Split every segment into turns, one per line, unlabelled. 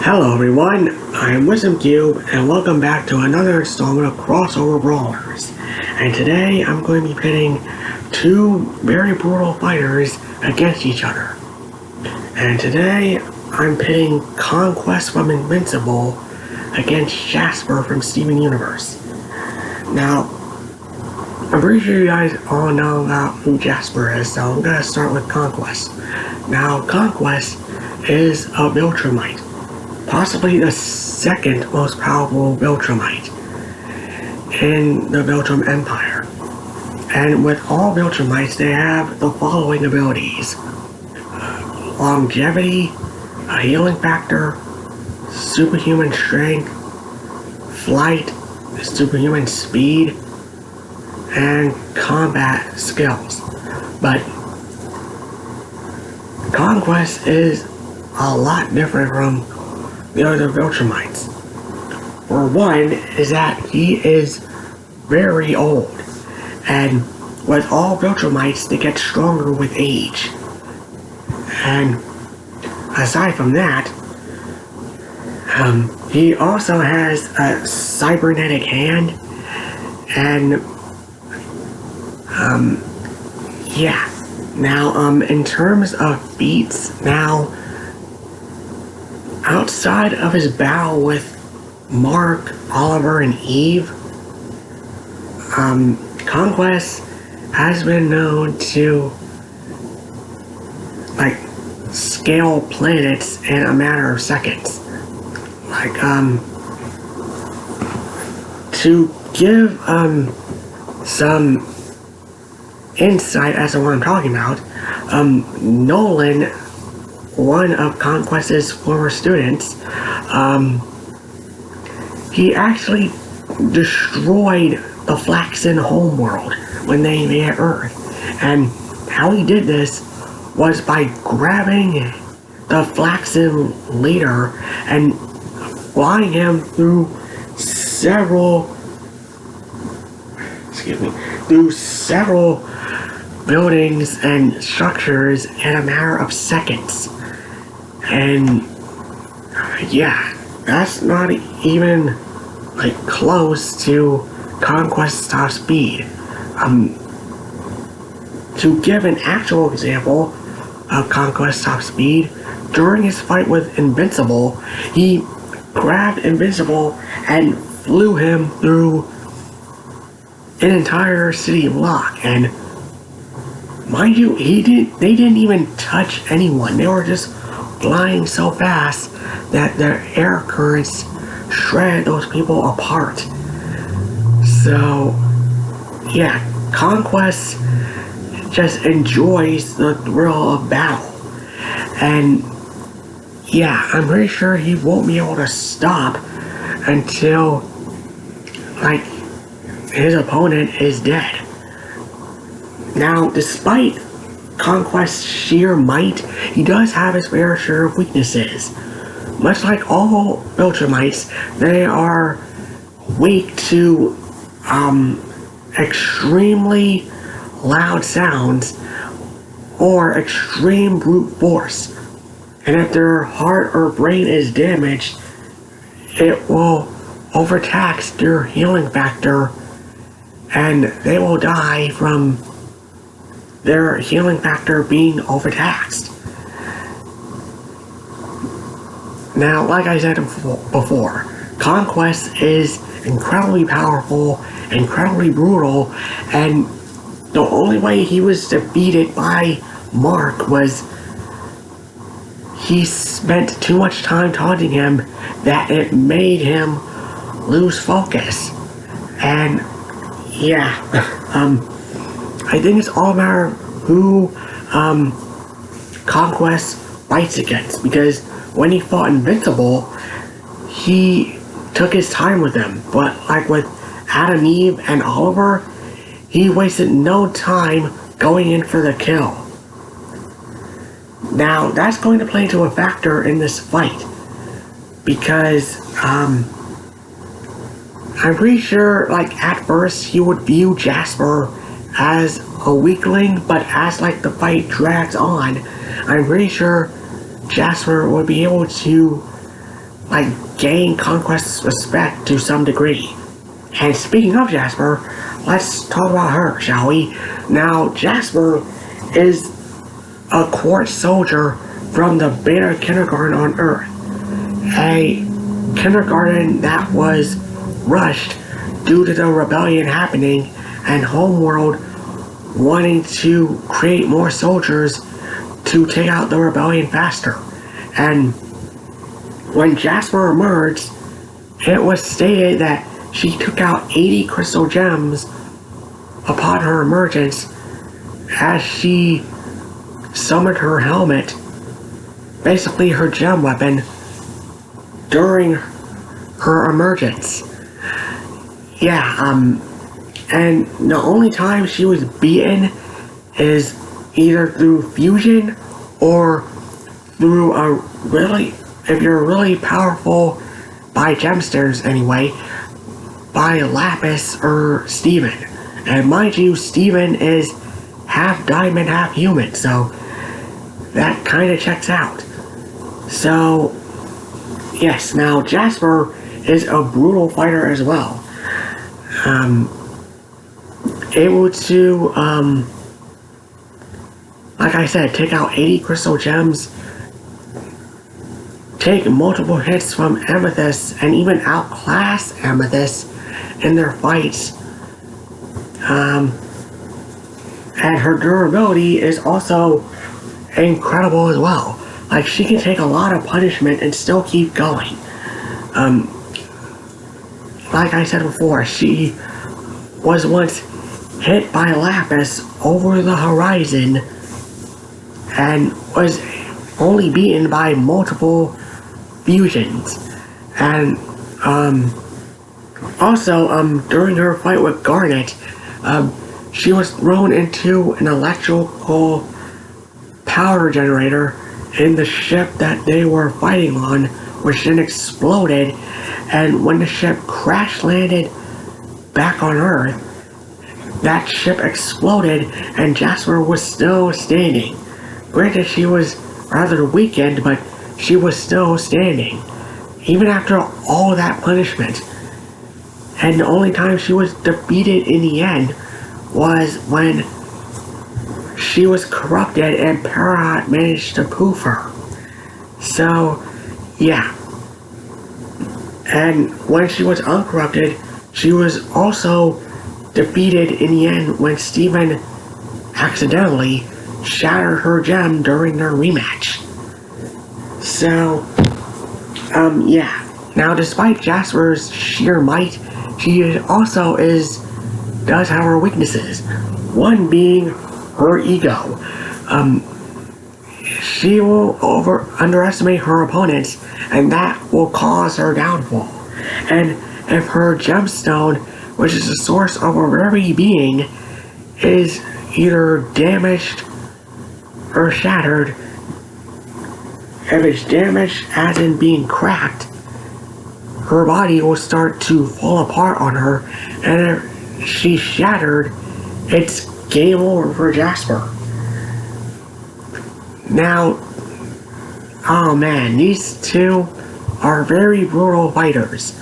Hello everyone, I am WisdomCube and welcome back to another installment of Crossover Brawlers. And today I'm going to be pitting two very brutal fighters against each other. And today I'm pitting Conquest from Invincible against Jasper from Steven Universe. Now, I'm pretty sure you guys all know about who Jasper is, so I'm going to start with Conquest. Now, Conquest is a Viltrimite. Possibly the second most powerful Viltrimite in the Viltrum Empire. And with all Viltrumites, they have the following abilities: longevity, a healing factor, superhuman strength, flight, superhuman speed, and combat skills. But Conquest is a lot different from the other Viltrumites. For one, is that he is very old, and with all Viltrumites, they get stronger with age. And aside from that, he also has a cybernetic hand, and yeah. Now, in terms of feats, now, outside of his battle with Mark, Oliver, and Eve, Conquest has been known to, like, scale planets in a matter of seconds. Like, to give, some insight as to what I'm talking about, Nolan, one of Conquest's former students, he actually destroyed the Flaxen homeworld when they made Earth. And how he did this was by grabbing the Flaxen leader and flying him through several buildings and structures in a matter of seconds. And yeah, that's not even like close to Conquest's top speed. To give an actual example of Conquest's top speed, during his fight with Invincible, he grabbed Invincible and flew him through an entire city block. And mind you, they didn't even touch anyone. They were just flying so fast that their air currents shred those people apart. So yeah, Conquest just enjoys the thrill of battle. And yeah, I'm pretty sure he won't be able to stop until, like, his opponent is dead. Now, despite Conquest's sheer might, he does have his fair share of weaknesses. Much like all Viltrumites, they are weak to extremely loud sounds or extreme brute force. And if their heart or brain is damaged, it will overtax their healing factor, and they will die from their healing factor being overtaxed. Now, like I said before, Conquest is incredibly powerful, incredibly brutal, and the only way he was defeated by Mark was he spent too much time taunting him that it made him lose focus. And yeah, I think it's all a matter of who Conquest fights against, because when he fought Invincible, he took his time with him. But like with Adam, Eve, and Oliver, he wasted no time going in for the kill. Now, that's going to play into a factor in this fight, because I'm pretty sure, like, at first he would view Jasper as a weakling, but as like the fight drags on, I'm pretty sure Jasper would be able to gain Conquest's respect to some degree. And speaking of Jasper, let's talk about her, shall we? Now, Jasper is a Quartz soldier from the Beta Kindergarten on Earth. A kindergarten that was rushed due to the rebellion happening and Homeworld wanting to create more soldiers to take out the rebellion faster. And when Jasper emerged, it was stated that she took out 80 crystal gems upon her emergence as she summoned her helmet, basically her gem weapon, during her emergence. And the only time she was beaten is either through fusion or through if you're really powerful by gemstones anyway, by Lapis or Steven. And mind you, Steven is half diamond, half human, so that kind of checks out. So, yes, now Jasper is a brutal fighter as well. Able to, like I said, take out 80 crystal gems, take multiple hits from Amethyst, and even outclass Amethyst in their fights. And her durability is also incredible as well. Like, she can take a lot of punishment and still keep going. Like I said before, she was once hit by Lapis over the horizon and was only beaten by multiple fusions. And also during her fight with Garnet, she was thrown into an electrical power generator in the ship that they were fighting on, which then exploded. And when the ship crash landed back on Earth, that ship exploded and Jasper was still standing. Granted, she was rather weakened, but she was still standing, even after all that punishment. And the only time she was defeated in the end was when she was corrupted and Parahot managed to poof her. So, yeah. And when she was uncorrupted, she was also defeated in the end when Steven accidentally shattered her gem during their rematch. So, yeah. Now, despite Jasper's sheer might, she also does have her weaknesses. One being her ego. She will underestimate her opponents, and that will cause her downfall. And if her gemstone, which is the source of her very being, is either damaged or shattered, if it's damaged as in being cracked, her body will start to fall apart on her, and if she's shattered, it's game over for Jasper. Now, oh man, these two are very brutal fighters.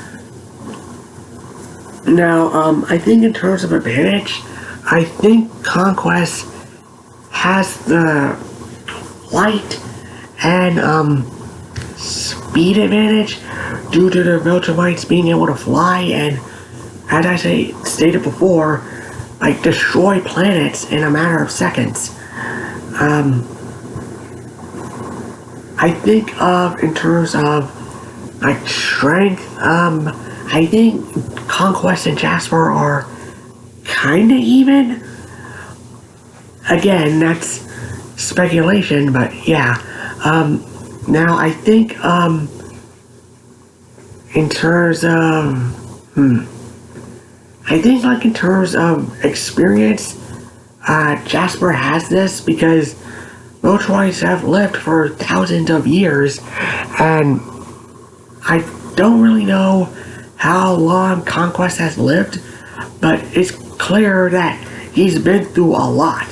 Now, I think in terms of advantage, I think Conquest has the light and speed advantage due to the Viltrimites being able to fly and, as I stated before, like destroy planets in a matter of seconds. I think in terms of like strength, I think Conquest and Jasper are kinda even. Again, that's speculation, but yeah. Now I think in terms of I think like in terms of experience, Jasper has this because Viltrimite have lived for thousands of years, and I don't really know how long Conquest has lived, but it's clear that he's been through a lot,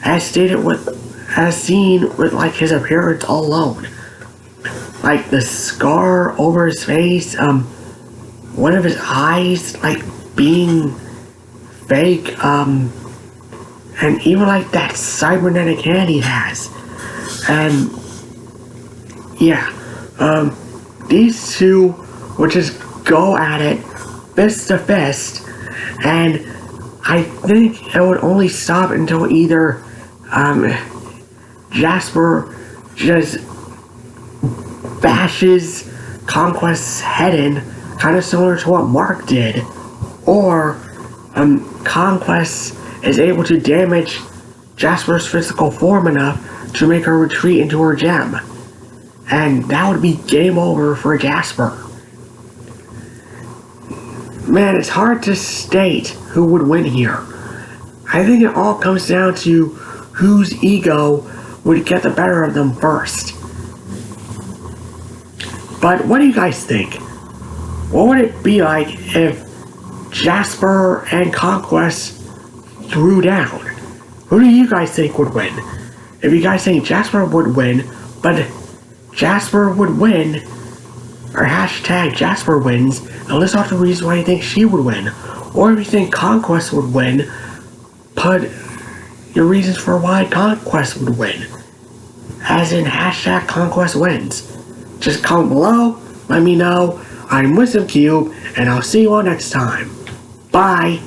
as seen with like his appearance alone. like the scar over his face, one of his eyes like being fake, and even like that cybernetic hand he has. And yeah, these two would just go at it fist to fist, and I think it would only stop until either Jasper just bashes Conquest's head in, kind of similar to what Mark did, or Conquest is able to damage Jasper's physical form enough to make her retreat into her gem. And that would be game over for Jasper. Man, it's hard to state who would win here. I think it all comes down to whose ego would get the better of them first. But what do you guys think? What would it be like if Jasper and Conquest threw down? Who do you guys think would win? If you guys think Jasper would win, but Jasper would win, or hashtag Jasper wins, and list off the reasons why you think she would win. Or if you think Conquest would win, put your reasons for why Conquest would win. As in hashtag Conquest wins. Just comment below, let me know. I'm WisdomCube, and I'll see you all next time. Bye!